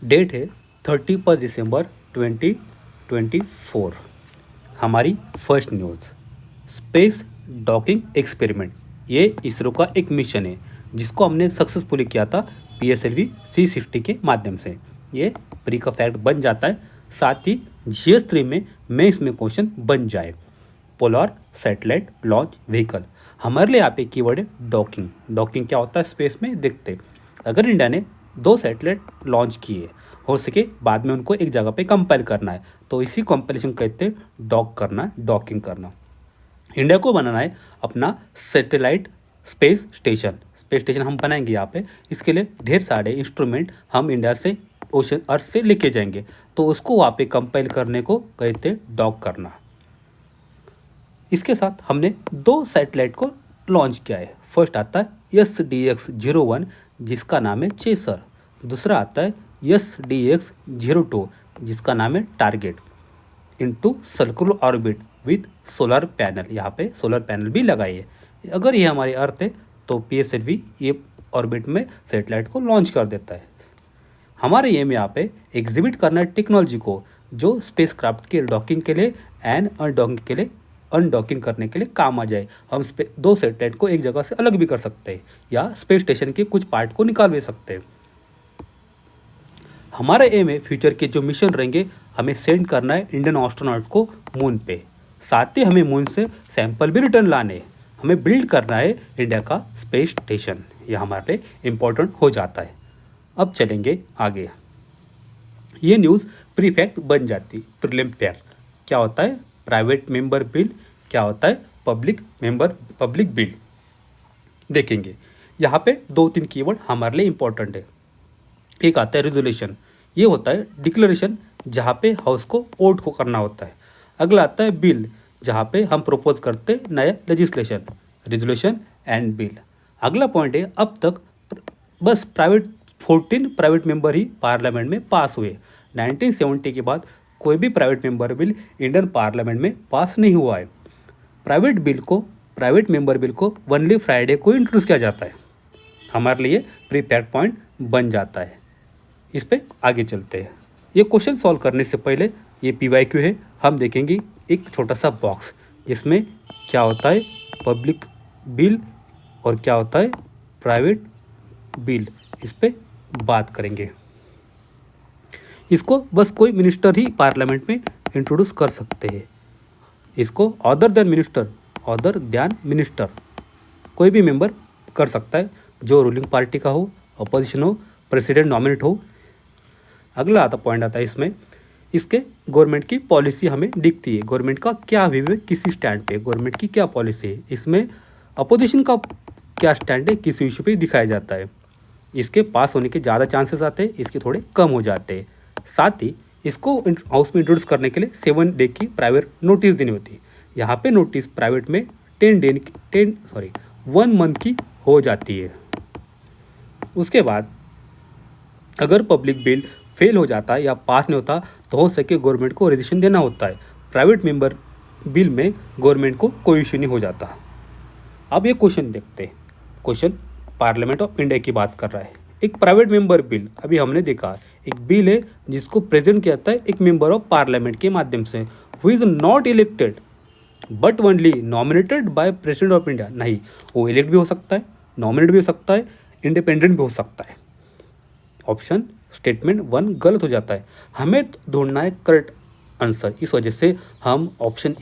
Date है 31 दिसंबर 2024। हमारी first news, space docking experiment. ये इसरो का एक मिशन है जिसको हमने सक्सेसफुली किया था PSLV C60 के माध्यम से। ये प्री का फैक्ट बन जाता है, साथ ही GS3 में मेंस में क्वेश्चन बन जाए। पोलर सैटेलाइट लॉन्च व्हीकल, हमारे लिए यहाँ पे कीवर्ड है डॉकिंग। डॉकिंग क्या होता है स्पेस में, देखते। अगर इंडिया ने 2 सैटेलाइट लॉन्च किए, हो सके बाद में उनको एक जगह पे कंपाइल करना है, तो इसी कंपाइलेशन कहते हैं डॉक करना, डॉकिंग करना। इंडिया को बनाना है अपना satellite space station. Space station हम बनाएंगे यहाँ पे, इसके लिए ढेर सारे इंस्ट्रूमेंट हम इंडिया से ओशन अर्थ से लेके जाएंगे, तो उसको वहाँ पे कंपाइल करने को कहते हैं डॉक करना। इसके साथ हमने 2 सैटेलाइट को लॉन्च किया है। फर्स्ट आता है SDX-01 जिसका नाम है चेसर, दूसरा आता है SDX-02 जिसका नाम है target, into circular orbit with solar panel. यहाँ पे सोलर पैनल भी लगाई है। अगर ये हमारी अर्थ है तो PSLV ये ऑर्बिट में सैटेलाइट को लॉन्च कर देता है। हमारे एम यहाँ पे एग्जिबिट करना है टेक्नोलॉजी को जो स्पेसक्राफ्ट के डॉकिंग के लिए एंड अनडॉकिंग करने के लिए काम आ जाए। हम 2 सैटेलाइट को एक जगह से अलग भी कर सकते हैं या स्पेस स्टेशन के कुछ पार्ट को निकाल भी सकते हैं। हमारा एम है फ्यूचर के जो मिशन रहेंगे हमें सेंड करना है इंडियन एस्ट्रोनॉट को मून पे, साथ ही हमें मून से सैंपल भी रिटर्न लाने हैं। हमें बिल्ड करना है इंडिया का स्पेस स्टेशन, यह हमारे लिए इम्पोर्टेंट हो जाता है। अब चलेंगे आगे। ये न्यूज़ प्रीफैक्ट बन जाती। प्रीलिम पेयर क्या होता है, प्राइवेट मेंबर बिल क्या होता है, पब्लिक बिल देखेंगे। यहाँ पे 2-3 कीवर्ड हमारे लिए इम्पोर्टेंट है। एक आता है रेजोल्यूशन, ये होता है डिक्लेरेशन जहाँ पे हाउस को वोट को करना होता है। अगला आता है बिल जहाँ पे हम प्रपोज करते हैं नया लेजिस्लेशन, रेजोल्यूशन एंड बिल। अगला पॉइंट है अब तक बस 14 प्राइवेट मेंबर ही पार्लियामेंट में पास हुए। 1970 के बाद कोई भी private member bill Indian parliament में पास नहीं हुआ है। प्राइवेट मेंबर बिल को ओनली फ्राइडे को इंट्रोड्यूस किया जाता है। हमारे लिए प्री पैक्ड पॉइंट बन जाता है। इस पे आगे चलते हैं। ये क्वेश्चन सॉल्व करने से पहले ये PYQ है, हम देखेंगे एक छोटा सा बॉक्स जिसमें क्या होता है पब्लिक बिल और क्या होता है प्राइवेट बिल, इस पे बात करेंगे। इसको बस कोई मिनिस्टर ही पार्लियामेंट में इंट्रोड्यूस कर सकते हैं। इसको अदर देन मिनिस्टर कोई भी मेंबर कर सकता है जो रूलिंग पार्टी का हो, अपोजिशन हो, प्रेसिडेंट नॉमिनेट हो। अगला पॉइंट आता है इसमें इसके गवर्नमेंट की पॉलिसी हमें दिखती है, गवर्नमेंट का क्या व्यू है किसी स्टैंड पे, गवर्नमेंट की क्या पॉलिसी है। इसमें अपोजिशन का क्या स्टैंड है किसी इशू पे दिखाया जाता है। इसके पास होने के ज़्यादा चांसेस आते हैं, इसके थोड़े कम हो जाते हैं। साथ ही इसको हाउस में इंट्रोड्यूस करने के लिए 7 डे की प्राइवेट नोटिस देनी होती है। यहाँ पे नोटिस प्राइवेट में 1 मंथ की हो जाती है। उसके बाद अगर पब्लिक बिल फेल हो जाता है या पास नहीं होता तो हो सके गवर्नमेंट को रेजिस्ट्रेशन देना होता है। प्राइवेट मेंबर बिल में गवर्नमेंट को कोई इशू नहीं हो जाता। अब ये क्वेश्चन देखते हैं। क्वेश्चन पार्लियामेंट ऑफ इंडिया की बात कर रहा है। एक प्राइवेट मेंबर बिल, अभी हमने देखा एक बिल है जिसको प्रेजेंट किया जाता है एक मेंबर ऑफ पार्लियामेंट के माध्यम से, who is not elected but only nominated by president of India. नहीं, वो इलेक्ट भी हो सकता है, नॉमिनेट भी हो सकता है, इंडिपेंडेंट भी हो सकता है। ऑप्शन स्टेटमेंट 1 गलत हो जाता है। हमें ढूंढना है करेक्ट आंसर, इस वजह से हम ऑप्शन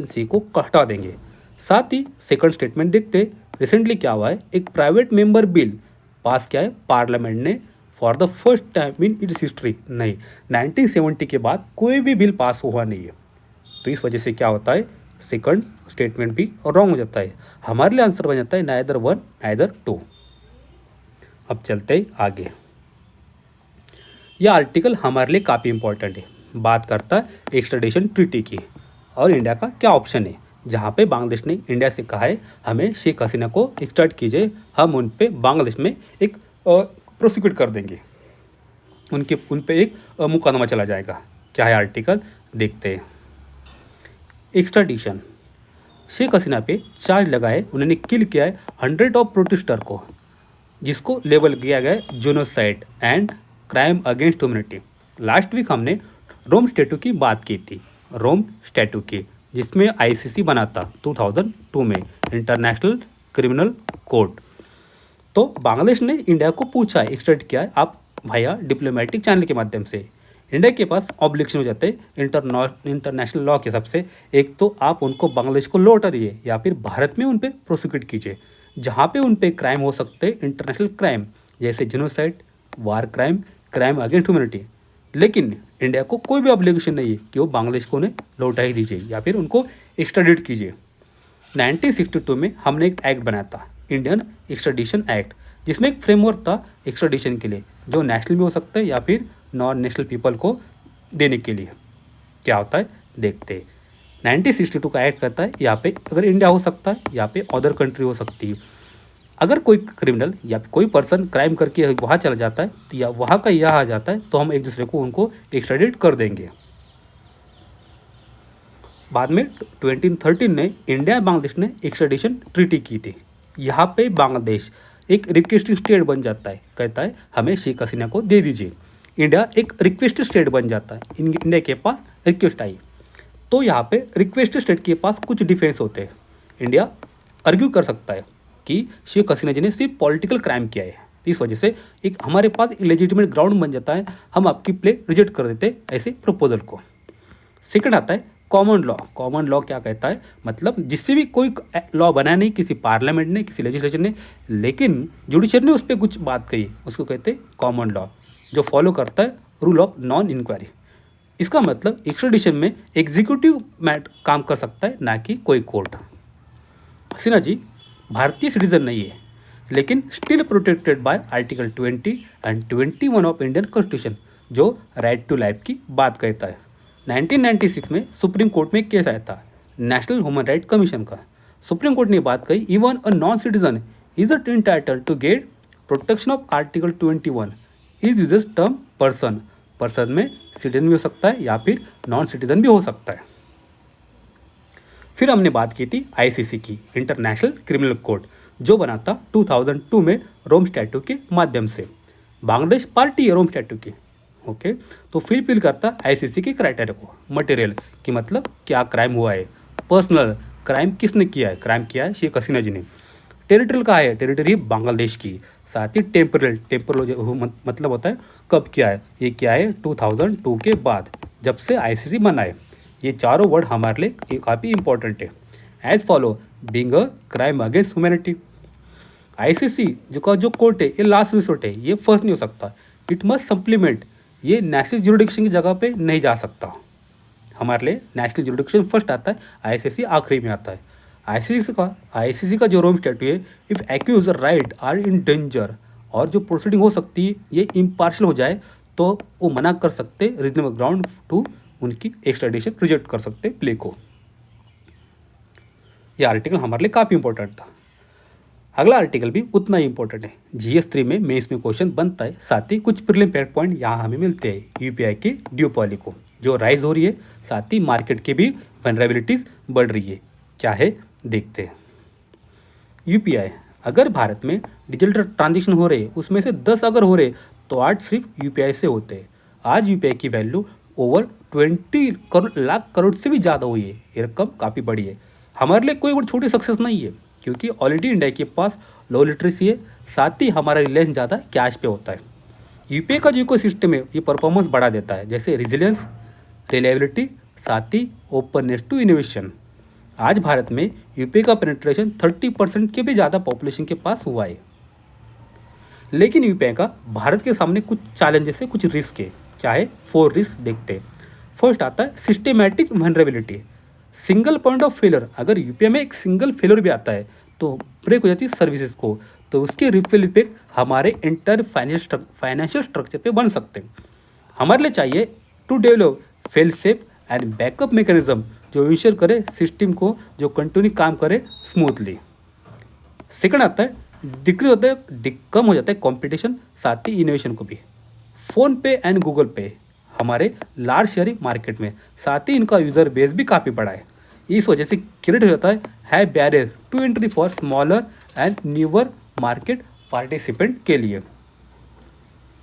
C को हटा देंगे। साथ ही सेकंड स्टेटमेंट देखते रिसेंटली क्या हुआ है, एक प्राइवेट मेंबर बिल पास किया है पार्लियामेंट ने for the first time in its history. नहीं, 1970 के बाद कोई भी बिल पास हुआ नहीं है, तो इस वजह से क्या होता है सेकंड स्टेटमेंट भी रॉन्ग हो जाता है। हमारे लिए आंसर बन जाता है नाइदर 1 नाइदर 2। अब चलते हैं आगे। यह आर्टिकल हमारे लिए काफ़ी इंपॉर्टेंट है, बात करता है एक्स्ट्राडिशन ट्रीटी की और इंडिया का क्या ऑप्शन है। जहाँ पे बांग्लादेश ने इंडिया से कहा है हमें शेख हसीना को एक्सट्राडिट कीजिए, हम उन पे बांग्लादेश में एक प्रोसिक्यूट कर देंगे, उन पे एक मुकदमा चला जाएगा। क्या है आर्टिकल देखते हैं। एक्स्ट्राडिशन, शेख हसीना पे चार्ज लगाए, उन्होंने किल किया है 100 ऑफ प्रोटेस्टर को, जिसको लेबल किया गया है genocide and crime against humanity. Last week हमने रोम स्टैट्यू की बात की थी, रोम स्टैट्यू की, जिसमें आईसीसी बना था 2002 में, इंटरनेशनल क्रिमिनल कोर्ट। तो बांग्लादेश ने इंडिया को पूछा, एक्सट्रेट किया है आप भाया डिप्लोमेटिक चैनल के माध्यम से। इंडिया के पास ऑब्लिगेशन हो जाते हैं इंटरनेशनल लॉ के हिसाब से, एक तो आप उनको बांग्लादेश को लौटा दीजिए या फिर भारत में उन पर प्रोसिक्यूट कीजिए, जहाँ पे उन पर क्राइम हो सकते हैं, इंटरनेशनल क्राइम जैसे जेनोसाइड, वार क्राइम, क्राइम अगेंस्ट ह्यूमैनिटी। लेकिन इंडिया को कोई भी ऑब्लिगेशन नहीं है कि वो बांग्लादेश को उन्हें लौटा ही दीजिए या फिर उनको एक्स्ट्राडिट कीजिए। 1962 में हमने एक एक्ट बनाया था, इंडियन एक्स्ट्राडिशन एक्ट, जिसमें एक फ्रेमवर्क था एक्स्ट्राडिशन के लिए, जो नेशनल भी हो सकता है या फिर नॉन नेशनल पीपल को देने के लिए। क्या होता है देखते हैं। 1962 का एक्ट कहता है यहाँ पे अगर इंडिया हो सकता है, यहाँ पे अदर कंट्री हो सकती है। अगर कोई क्रिमिनल या कोई पर्सन क्राइम करके वहाँ चला जाता है तो या वहाँ का यहाँ आ जाता है, तो हम एक दूसरे को उनको एक्स्ट्राडिट कर देंगे। बाद में 2013 में इंडिया और बांग्लादेश ने एक्स्ट्राडिशन ट्रीटी की थी। यहाँ पे बांग्लादेश एक रिक्वेस्टिंग स्टेट बन जाता है, कहता है हमें शेख हसीना को दे दीजिए। इंडिया एक रिक्वेस्ट स्टेट बन जाता है, इंडिया के पास रिक्वेस्ट आई, तो यहाँ पे रिक्वेस्ट स्टेट के पास कुछ डिफेंस होते हैं। इंडिया आर्ग्यू कर सकता है कि शेख हसीना जी ने सिर्फ पॉलिटिकल क्राइम किया है, इस वजह से एक हमारे पास इलेजिटिमेट ग्राउंड बन जाता है, हम आपकी प्ले रिजेक्ट कर देते ऐसे प्रपोजल को। सेकंड आता है कॉमन लॉ। कॉमन लॉ क्या कहता है, मतलब जिससे भी कोई लॉ बना नहीं किसी पार्लियामेंट ने, किसी लेजिस्लेचर ने, लेकिन जुडिशरी ने उस पर कुछ बात कही, उसको कहते हैं कॉमन लॉ, जो फॉलो करता है रूल ऑफ नॉन इंक्वायरी। इसका मतलब एक्स्ट्राडिशन में एग्जीक्यूटिव काम कर सकता है, ना कि कोई कोर्ट। हसीना जी भारतीय सिटीजन नहीं है, लेकिन still protected by article 20 and 21 of Indian constitution, जो राइट टू लाइफ की बात कहता है। 1996 में सुप्रीम कोर्ट में केस आया था नेशनल ह्यूमन राइट कमीशन का। सुप्रीम कोर्ट ने बात कही, even a non citizen is entitled to get protection of article 21 is uses term person. Person में सिटीजन भी हो सकता है या फिर नॉन सिटीजन भी हो सकता है। फिर हमने बात की थी आईसीसी की, इंटरनेशनल क्रिमिनल कोर्ट, जो बना था 2002 में रोम स्टैट्यू के माध्यम से। बांग्लादेश पार्टी है रोम स्टैट्यू की, ओके। तो फिल करता आईसीसी के क्राइटेरिया को, मटेरियल की मतलब क्या क्राइम हुआ है, पर्सनल क्राइम किसने किया है, क्राइम किया है शेख हसीना जी ने, टेरिटोरियल का है, टेरिटरी बांग्लादेश की, साथ ही टेम्पोरल मतलब होता है कब किया है, ये क्या है 2002 के बाद, जब से आईसीसी बना है। ये चारों वर्ड हमारे लिए काफ़ी इंपॉर्टेंट है। As follow being a crime against humanity. ICC जो कोर्ट है, ये लास्ट रिसोर्ट है, ये फर्स्ट नहीं हो सकता, इट मस्ट सप्लीमेंट, ये नेशनल जुरिडिक्शन की जगह पे नहीं जा सकता। हमारे लिए नेशनल जुरिडिक्शन फर्स्ट आता है, आईसीसी आखिरी में आता है। आईसीसी का जो रोम स्टैट्यू है, if accuse right are in danger, और जो प्रोसीडिंग हो सकती है ये इम्पार्शियल हो जाए, तो वो मना कर सकते रीजनेबल ग्राउंड टू उनकी एक्स्ट्राडिशन रिजेक्ट कर सकते प्ले को। यह आर्टिकल हमारे लिए काफ़ी इंपॉर्टेंट था। अगला आर्टिकल भी उतना ही इंपॉर्टेंट है, GS3 में मेंस में क्वेश्चन बनता है, साथ ही कुछ प्रीलिम फैक्ट पॉइंट यहाँ हमें मिलते हैं यूपीआई की ड्यूपॉली को, जो राइज हो रही है, साथ ही मार्केट की भी वनरेबिलिटीज़ बढ़ रही है। क्या है देखते हैं। यूपीआई, अगर भारत में डिजिटल ट्रांजेक्शन हो रहे उसमें से 10 अगर हो रहे तो 8 सिर्फ यूपीआई से होते हैं। आज यूपीआई की वैल्यू ओवर 20 लाख करोड़ से भी ज़्यादा हुई है, ये रकम काफ़ी बड़ी है। हमारे लिए कोई बड़ी छोटी सक्सेस नहीं है, क्योंकि ऑलरेडी इंडिया के पास लो लिटरेसी है, साथ ही हमारा रिलायंस ज़्यादा कैश पे होता है। यूपीआई का जो इकोसिस्टम है ये परफॉर्मेंस बढ़ा देता है, जैसे रिजिलियंस, रिलायबिलिटी, साथ ही ओपननेस टू इनोवेशन। आज भारत में यूपीआई का पेनिट्रेशन 30% के भी ज़्यादा पॉपुलेशन के पास हुआ है। लेकिन यूपीआई का भारत के सामने कुछ चैलेंजेस है, कुछ रिस्क है। क्या है 4 रिस्क देखते हैं। फर्स्ट आता है systematic vulnerability, single point of failure. अगर यूपीआई में एक सिंगल फेलर भी आता है तो ब्रेक हो जाती है सर्विसेज को, तो उसके रिफिल इफेक्ट हमारे इंटर फाइनेंशियल स्ट्रक्चर पे बन सकते हैं। हमारे लिए चाहिए to develop fail safe and backup mechanism, जो इंश्योर करे सिस्टम को जो कंटिन्यू काम करे स्मूथली। सेकंड आता है डिक्रीज होता है, कम हो जाता है कंपटीशन, साथ ही इनोवेशन को भी। फ़ोन पे एंड गूगल पे हमारे लार्ज शेयरिंग मार्केट में, साथ ही इनका यूज़र बेस भी काफ़ी बड़ा है। इस वजह से क्रिएट हो जाता है barrier to entry for smaller and newer market participant के लिए।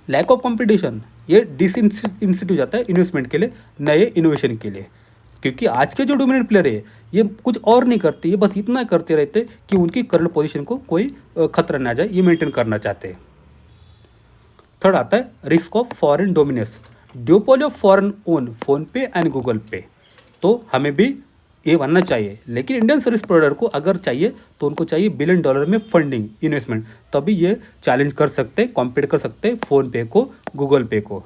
लैक ऑफ कंपटीशन, ये डिसइंसेंटिव जाता है इन्वेस्टमेंट के लिए, नए इनोवेशन के लिए, क्योंकि आज के जो डोमिनेंट प्लेयर है ये कुछ और नहीं करते, ये बस इतना करते रहते कि उनकी करंट पोजीशन को कोई खतरा ना जाए, ये मेंटेन करना चाहते हैं। थर्ड आता है risk of foreign dominance, duopoly of foreign own PhonePe and Google Pay. तो हमें भी ये बनना चाहिए, लेकिन इंडियन सर्विस प्रोवाइडर को अगर चाहिए तो उनको चाहिए $1 बिलियन में फंडिंग इन्वेस्टमेंट, तभी ये चैलेंज कर सकते, कॉम्पीट कर सकते फ़ोन पे को, गूगल पे को।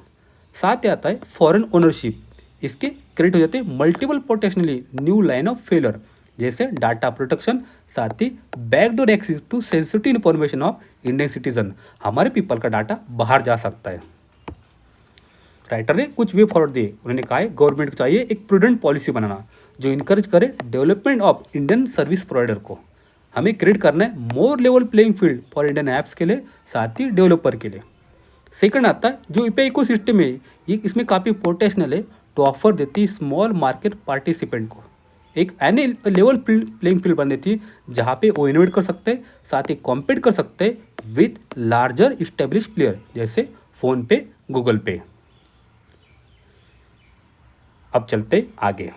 साथ ही आता है फॉरेन ओनरशिप, इसके क्रिएट हो जाते हैं multiple potentially new line of failure, जैसे डाटा प्रोटेक्शन, साथ ही backdoor access to sensitive information of Indian citizen, हमारे पीपल का डाटा बाहर जा सकता है। राइटर ने कुछ वे फॉरवर्ड दिए, उन्होंने कहा है गवर्नमेंट को चाहिए एक प्रूडेंट पॉलिसी बनाना जो इनकरेज करे development of Indian service provider को। हमें क्रिएट करना है more level playing field for Indian apps के लिए, साथ ही डेवलपर के लिए। सेकंड आता है जो यूपीआई इकोसिस्टम है, ये इसमें काफ़ी पोटेंशियल है टू ऑफर देती है स्मॉल मार्केट पार्टिसिपेंट को एक एनी लेवल प्लेइंग फील्ड बन देती है, जहाँ पे वो इनोवेट कर सकते हैं, साथ ही कॉम्पीट कर सकते हैं विथ लार्जर इस्टेब्लिश प्लेयर जैसे फ़ोन पे, गूगल पे। अब चलते आगे,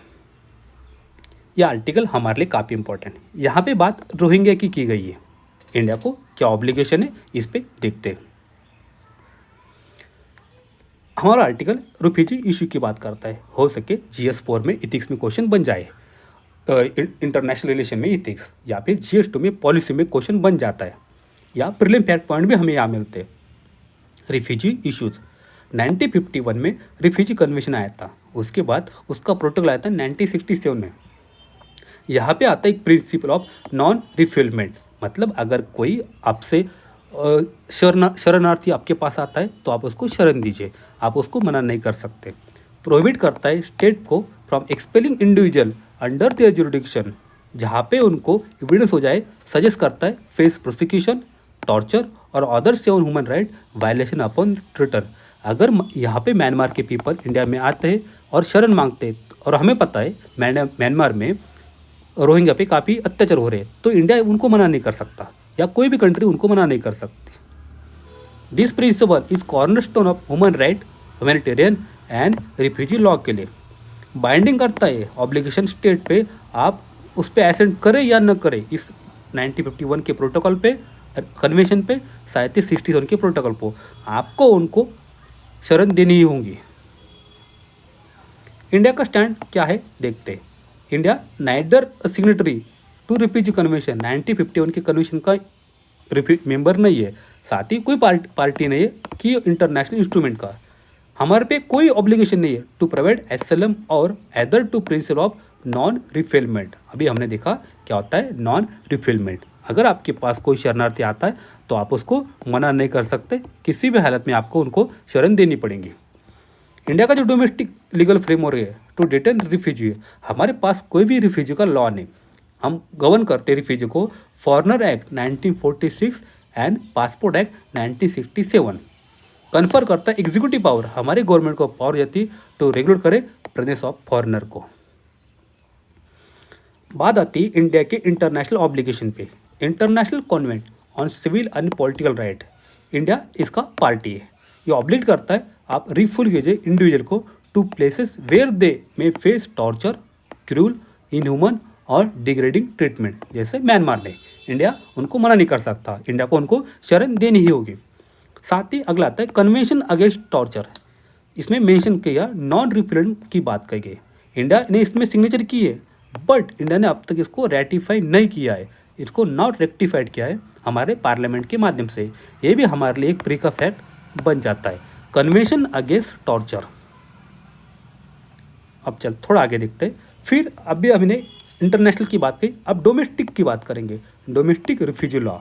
यह आर्टिकल हमारे लिए काफ़ी इंपॉर्टेंट है। यहाँ पे बात रोहिंग्या की गई है, इंडिया को क्या ऑब्लिगेशन है इस पे देखते हैं। हमारा आर्टिकल रिफ्यूजी इशू की बात करता है, हो सके GS4 में इथिक्स में क्वेश्चन बन जाए, इंटरनेशनल रिलेशन में इथिक्स, या फिर GS2 में पॉलिसी में क्वेश्चन बन जाता है, या प्रीलिम फैक्ट पॉइंट भी हमें यहाँ मिलते हैं। रिफ्यूजी इशूज़ 1951 में रिफ्यूजी कन्वेंशन आया था, उसके बाद उसका प्रोटोकॉल आया था 1967 में। यहाँ पे आता है एक प्रिंसिपल ऑफ नॉन रिफ्यूलमेंट, मतलब अगर कोई आपसे शरणार्थी आपके पास आता है तो आप उसको शरण दीजिए, आप उसको मना नहीं कर सकते। प्रोहिबिट करता है स्टेट को from expelling individual under their jurisdiction, जहाँ पे उनको एविडेंस हो जाए, सजेस्ट करता है फेस प्रोसिक्यूशन, टॉर्चर और other seven human right violation upon return. अगर यहाँ पे म्यांमार के पीपल इंडिया में आते हैं और शरण मांगते हैं, और हमें पता है म्यांमार में रोहिंग्या पे काफ़ी अत्याचार हो रहे हैं, तो इंडिया उनको मना नहीं कर सकता, या कोई भी कंट्री उनको मना नहीं कर सकती। This principle is cornerstone of human right, humanitarian and refugee law के लिए बाइंडिंग करता है ऑब्लिगेशन स्टेट पे, आप उस पर एसेंट करें या न करें इस 1951 के प्रोटोकॉल पे, कन्वेंशन पे, 67 के प्रोटोकॉल को, आपको उनको शरण देनी ही होंगी। इंडिया का स्टैंड क्या है देखते हैं। India neither signatory to refugee convention, 1951 के कन्वेंशन का मेंबर नहीं है, साथ ही कोई पार्टी नहीं है कि इंटरनेशनल इंस्ट्रूमेंट का। हमारे पे कोई ऑब्लिगेशन नहीं है टू प्रोवाइड एसएलएम और adhere to principle of non refoulement. अभी हमने देखा क्या होता है नॉन रिफिलमेंट। अगर आपके पास कोई शरणार्थी आता है तो आप उसको मना नहीं कर सकते, किसी भी हालत में आपको उनको शरण देनी पड़ेगी। इंडिया का जो डोमेस्टिक लीगल फ्रेमवर्क है टू डिटेन रिफ्यूजी, हमारे पास कोई भी रिफ्यूजी का लॉ नहीं, हम गवर्न करते रिफ्यूजी को foreigner act 1946 and passport act 1967 confer करता है एग्जीक्यूटिव पावर, हमारे गवर्नमेंट को पावर देती टू रेगुलेट करे प्रेजेंस ऑफ फॉरेनर को। बात आती है इंडिया के इंटरनेशनल ऑब्लिगेशन पे। International covenant on civil and political right, India इसका पार्टी है, ये ऑब्लिगेट करता है आप रिफुल कीजिए इंडिविजुअल को to places where they may face torture, cruel, inhuman और डिग्रेडिंग ट्रीटमेंट। जैसे म्यांमार ने, इंडिया उनको मना नहीं कर सकता, इंडिया को उनको शरण देनी ही होगी। साथ ही अगला आता है कन्वेंशन अगेंस्ट टॉर्चर, इसमें मेंशन किया नॉन रिफिलेंट की बात कही गई। इंडिया ने इसमें सिग्नेचर की है, बट इंडिया ने अब तक इसको रेटिफाई नहीं किया है, इसको नॉट रेक्टिफाइड किया है हमारे पार्लियामेंट के माध्यम से। ये भी हमारे लिए एक प्री का फैक्ट बन जाता है कन्वेंशन अगेंस्ट टॉर्चर। अब चल थोड़ा आगे देखते हैं। फिर अभी हमने इंटरनेशनल की बात की, अब डोमेस्टिक की बात करेंगे। Domestic refugee law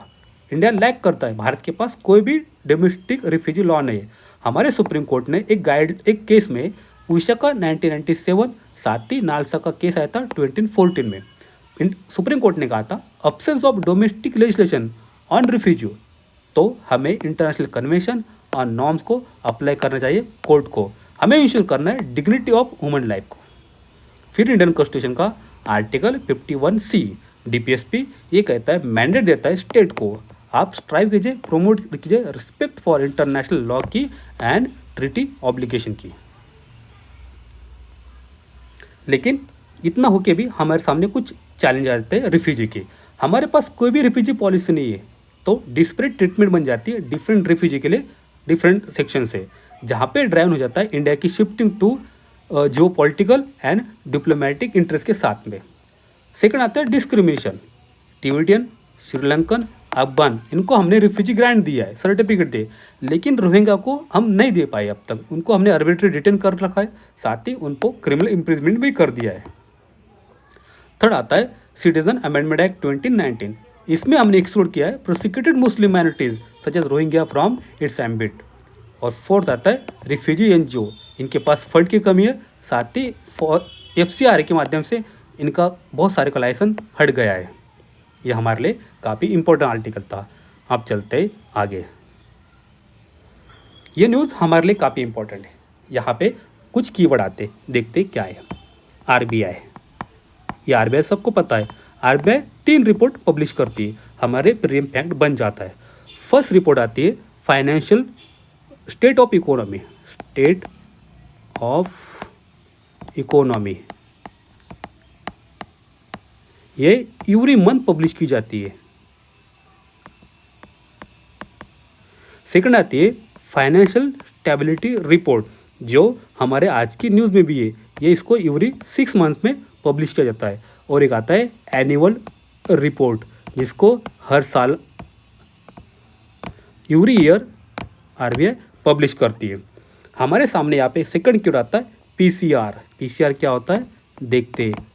India lack करता है, भारत के पास कोई भी डोमेस्टिक रिफ्यूजी लॉ नहीं है। हमारे सुप्रीम कोर्ट ने एक केस में उड़ीसा का 1997, साथ ही नालसा का केस आया था 2014 में। सुप्रीम कोर्ट ने कहा था absence of domestic legislation on refugee, तो हमें इंटरनेशनल कन्वेंशन और नॉर्म्स को अप्लाई करना चाहिए कोर्ट को, हमें इंश्योर करना है डिग्निटी ऑफ ह्यूमन लाइफ को। फिर इंडियन कॉन्स्टिट्यूशन का आर्टिकल 51C DPSP ये कहता है, मैंडेट देता है स्टेट को आप स्ट्राइव कीजिए, प्रोमोट कीजिए रिस्पेक्ट फॉर इंटरनेशनल लॉ की एंड ट्रीटी ऑब्लिगेशन की। लेकिन इतना होके भी हमारे सामने कुछ चैलेंज आ जाते हैं रिफ्यूजी के। हमारे पास कोई भी रिफ्यूजी पॉलिसी नहीं है, तो डिस्परेट ट्रीटमेंट बन जाती है डिफरेंट रिफ्यूजी के लिए डिफरेंट सेक्शन से, जहाँ पे ड्राइव हो जाता है इंडिया की shifting to geo political and diplomatic interest के साथ में। सेकंड आता है डिस्क्रिमिनेशन। तिब्बतियन, श्रीलंकन, अफगान, इनको हमने रिफ्यूजी ग्रांट दिया है, सर्टिफिकेट दिए, लेकिन रोहिंग्या को हम नहीं दे पाए अब तक। उनको हमने आर्बिट्री डिटेन कर रखा है, साथ ही उनको क्रिमिनल इम्प्रिजमेंट भी कर दिया है। थर्ड आता है सिटीजन अमेंडमेंट एक्ट 2019। इसमें हमने एक्सक्लूड किया है prosecuted Muslim minorities such as Rohingya from its ambit. और फोर्थ आता है रिफ्यूजी एनजीओ, इनके पास फंड की कमी है, साथ ही FCRA के माध्यम से इनका बहुत सारे का लाइसेंस हट गया है। ये हमारे लिए काफ़ी इंपॉर्टेंट आर्टिकल था। आप चलते आगे। ये न्यूज़ हमारे लिए काफ़ी इंपॉर्टेंट है। यहाँ पे कुछ कीवर्ड आते, देखते क्या है। RBI, ये RBI सबको पता है। RBI 3 रिपोर्ट पब्लिश करती है, हमारे प्रीमियम फैक्ट बन जाता है। फर्स्ट रिपोर्ट आती है financial state of economy, state of economy. ये एवरी मंथ पब्लिश की जाती है। सेकंड आती है फाइनेंशियल स्टेबिलिटी रिपोर्ट, जो हमारे आज की न्यूज़ में भी है। ये इसको एवरी 6 मंथ में पब्लिश किया जाता है। और एक आता है एनुअल रिपोर्ट, जिसको हर साल एवरी ईयर RBI पब्लिश करती है। हमारे सामने यहाँ पे सेकंड कीवर्ड आता है PCR। PCR क्या होता है देखते हैं।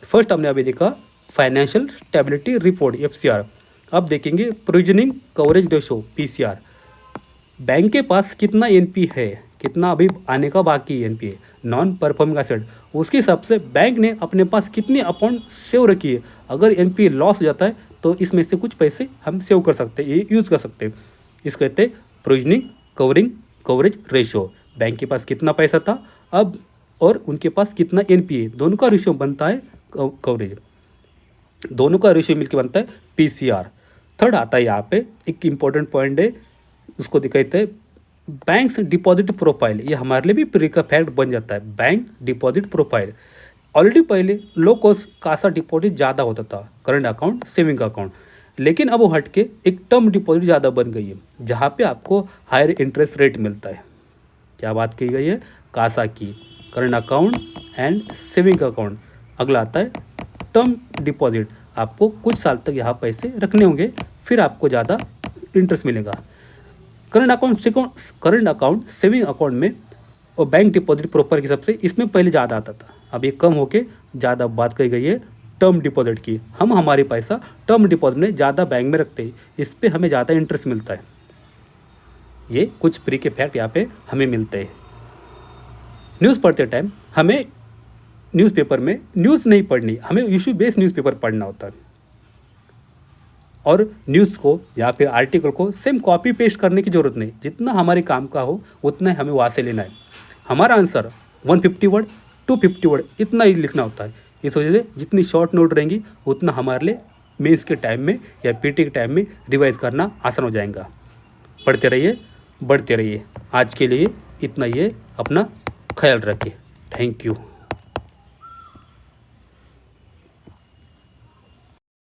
फर्स्ट हमने अभी देखा फाइनेंशियल स्टेबिलिटी रिपोर्ट FCR। अब देखेंगे provisioning coverage ratio PCR। Bank के पास कितना NP है, कितना अभी आने का बाकी NP है, नॉन परफॉर्मिंग एसेट, उसके हिसाब से बैंक ने अपने पास कितनी अकाउंट सेव रखी है। अगर NP लॉस हो जाता है तो इसमें से कुछ पैसे हम सेव कर सकते हैं, ये यूज़ कर सकते हैं। इसको कहते हैं प्रोविजनिंग कवरेज रेशो। बैंक के पास कितना पैसा था अब और उनके पास कितना NP है, दोनों का रेशियो बनता है कवरेज, दोनों का रेशियो मिलकर बनता है PCR। थर्ड आता है यहाँ पे एक इम्पॉर्टेंट पॉइंट है, उसको दिखाते हैं बैंक्स डिपॉजिट प्रोफाइल। ये हमारे लिए भी प्री का फैक्ट बन जाता है। बैंक डिपॉजिट प्रोफाइल, ऑलरेडी पहले लो कॉस्ट कासा डिपॉजिट ज़्यादा होता था, करंट अकाउंट, सेविंग अकाउंट, लेकिन अब वो हट के एक टर्म डिपॉजिट ज़्यादा बन गई है, जहाँ पे आपको हायर इंटरेस्ट रेट मिलता है। क्या बात की गई है, कासा की, current account and saving account. अगला आता है टर्म डिपॉजिट, आपको कुछ साल तक यहाँ पैसे रखने होंगे, फिर आपको ज़्यादा इंटरेस्ट मिलेगा। करंट अकाउंट सेविंग अकाउंट में और बैंक डिपॉजिट प्रॉपर के हिसाब से इसमें पहले ज़्यादा आता था, अब ये कम होके ज़्यादा बात कही गई है टर्म डिपॉजिट की। हम हमारे पैसा टर्म डिपॉजिट में ज़्यादा बैंक में रखते हैं, इस पर हमें ज़्यादा इंटरेस्ट मिलता है। ये कुछ प्री के फैक्ट यहाँ पे हमें मिलते हैं। न्यूज़ पढ़ते टाइम हमें न्यूज़पेपर में न्यूज़ नहीं पढ़नी, हमें इशू बेस्ड न्यूज़पेपर पढ़ना होता है। और न्यूज़ को या फिर आर्टिकल को सेम कॉपी पेस्ट करने की ज़रूरत नहीं, जितना हमारे काम का हो उतना हमें वहाँ से लेना है। हमारा आंसर 150 वर्ड 250 वर्ड इतना ही लिखना होता है। इस वजह से जितनी शॉर्ट नोट रहेंगी उतना हमारे लिए मेंस के टाइम में या PT के टाइम में रिवाइज करना आसान हो जाएगा। पढ़ते रहिए, बढ़ते रहिए। आज के लिए इतना ही है, अपना ख्याल रखिए। Thank you.